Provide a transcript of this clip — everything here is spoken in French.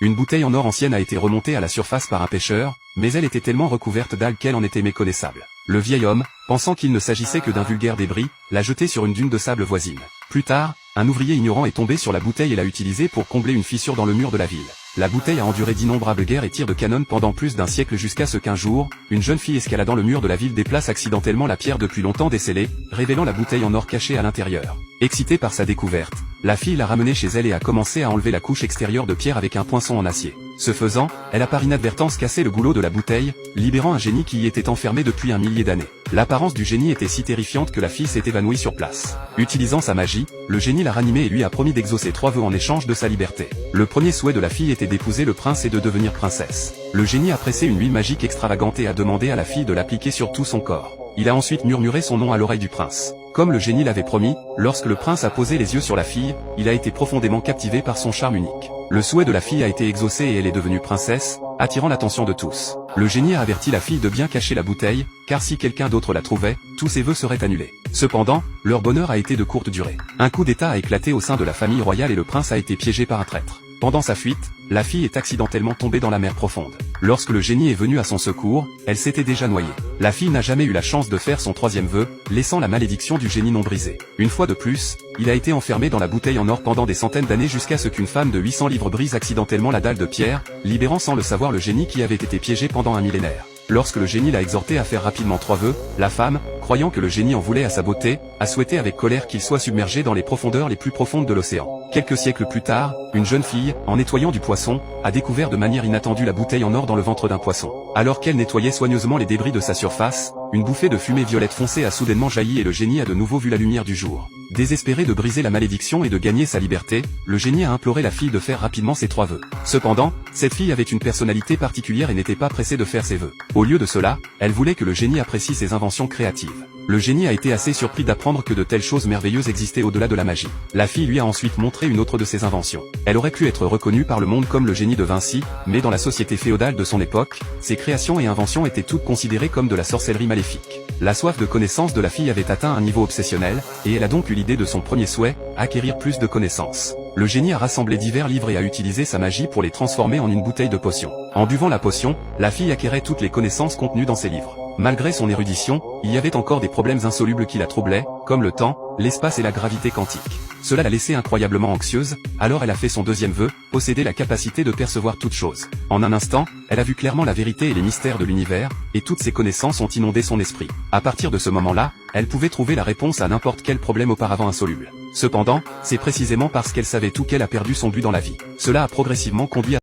Une bouteille en or ancienne a été remontée à la surface par un pêcheur, mais elle était tellement recouverte d'algues qu'elle en était méconnaissable. Le vieil homme, pensant qu'il ne s'agissait que d'un vulgaire débris, l'a jetée sur une dune de sable voisine. Plus tard, un ouvrier ignorant est tombé sur la bouteille et l'a utilisée pour combler une fissure dans le mur de la ville. La bouteille a enduré d'innombrables guerres et tirs de canon pendant plus d'un siècle jusqu'à ce qu'un jour, une jeune fille escaladant le mur de la ville déplace accidentellement la pierre depuis longtemps décellée, révélant la bouteille en or cachée à l'intérieur. Excitée par sa découverte, la fille l'a ramenée chez elle et a commencé à enlever la couche extérieure de pierre avec un poinçon en acier. Ce faisant, elle a par inadvertance cassé le goulot de la bouteille, libérant un génie qui y était enfermé depuis un millier d'années. L'apparence du génie était si terrifiante que la fille s'est évanouie sur place. Utilisant sa magie, le génie l'a ranimée et lui a promis d'exaucer 3 vœux en échange de sa liberté. Le premier souhait de la fille était d'épouser le prince et de devenir princesse. Le génie a pressé une huile magique extravagante et a demandé à la fille de l'appliquer sur tout son corps. Il a ensuite murmuré son nom à l'oreille du prince. Comme le génie l'avait promis, lorsque le prince a posé les yeux sur la fille, il a été profondément captivé par son charme unique. Le souhait de la fille a été exaucé et elle est devenue princesse, attirant l'attention de tous. Le génie a averti la fille de bien cacher la bouteille, car si quelqu'un d'autre la trouvait, tous ses vœux seraient annulés. Cependant, leur bonheur a été de courte durée. Un coup d'état a éclaté au sein de la famille royale et le prince a été piégé par un traître. Pendant sa fuite, la fille est accidentellement tombée dans la mer profonde. Lorsque le génie est venu à son secours, elle s'était déjà noyée. La fille n'a jamais eu la chance de faire son 3e vœu, laissant la malédiction du génie non brisée. Une fois de plus, il a été enfermé dans la bouteille en or pendant des centaines d'années jusqu'à ce qu'une femme de 800 livres brise accidentellement la dalle de pierre, libérant sans le savoir le génie qui avait été piégé pendant un millénaire. Lorsque le génie l'a exhorté à faire rapidement 3 vœux, la femme, croyant que le génie en voulait à sa beauté, a souhaité avec colère qu'il soit submergé dans les profondeurs les plus profondes de l'océan. Quelques siècles plus tard, une jeune fille, en nettoyant du poisson, a découvert de manière inattendue la bouteille en or dans le ventre d'un poisson. Alors qu'elle nettoyait soigneusement les débris de sa surface, une bouffée de fumée violette foncée a soudainement jailli et le génie a de nouveau vu la lumière du jour. Désespéré de briser la malédiction et de gagner sa liberté, le génie a imploré la fille de faire rapidement ses 3 vœux. Cependant, cette fille avait une personnalité particulière et n'était pas pressée de faire ses vœux. Au lieu de cela, elle voulait que le génie apprécie ses inventions créatives. Le génie a été assez surpris d'apprendre que de telles choses merveilleuses existaient au-delà de la magie. La fille lui a ensuite montré une autre de ses inventions. Elle aurait pu être reconnue par le monde comme le génie de Vinci, mais dans la société féodale de son époque, ses créations et inventions étaient toutes considérées comme de la sorcellerie maléfique. La soif de connaissance de la fille avait atteint un niveau obsessionnel, et elle a donc eu l'idée de son premier souhait, acquérir plus de connaissances. Le génie a rassemblé divers livres et a utilisé sa magie pour les transformer en une bouteille de potion. En buvant la potion, la fille acquérait toutes les connaissances contenues dans ces livres. Malgré son érudition, il y avait encore des problèmes insolubles qui la troublaient, comme le temps, l'espace et la gravité quantique. Cela l'a laissée incroyablement anxieuse, alors elle a fait son 2e vœu, posséder la capacité de percevoir toute chose. En un instant, elle a vu clairement la vérité et les mystères de l'univers, et toutes ses connaissances ont inondé son esprit. À partir de ce moment-là, elle pouvait trouver la réponse à n'importe quel problème auparavant insoluble. Cependant, c'est précisément parce qu'elle savait tout qu'elle a perdu son but dans la vie. Cela a progressivement conduit à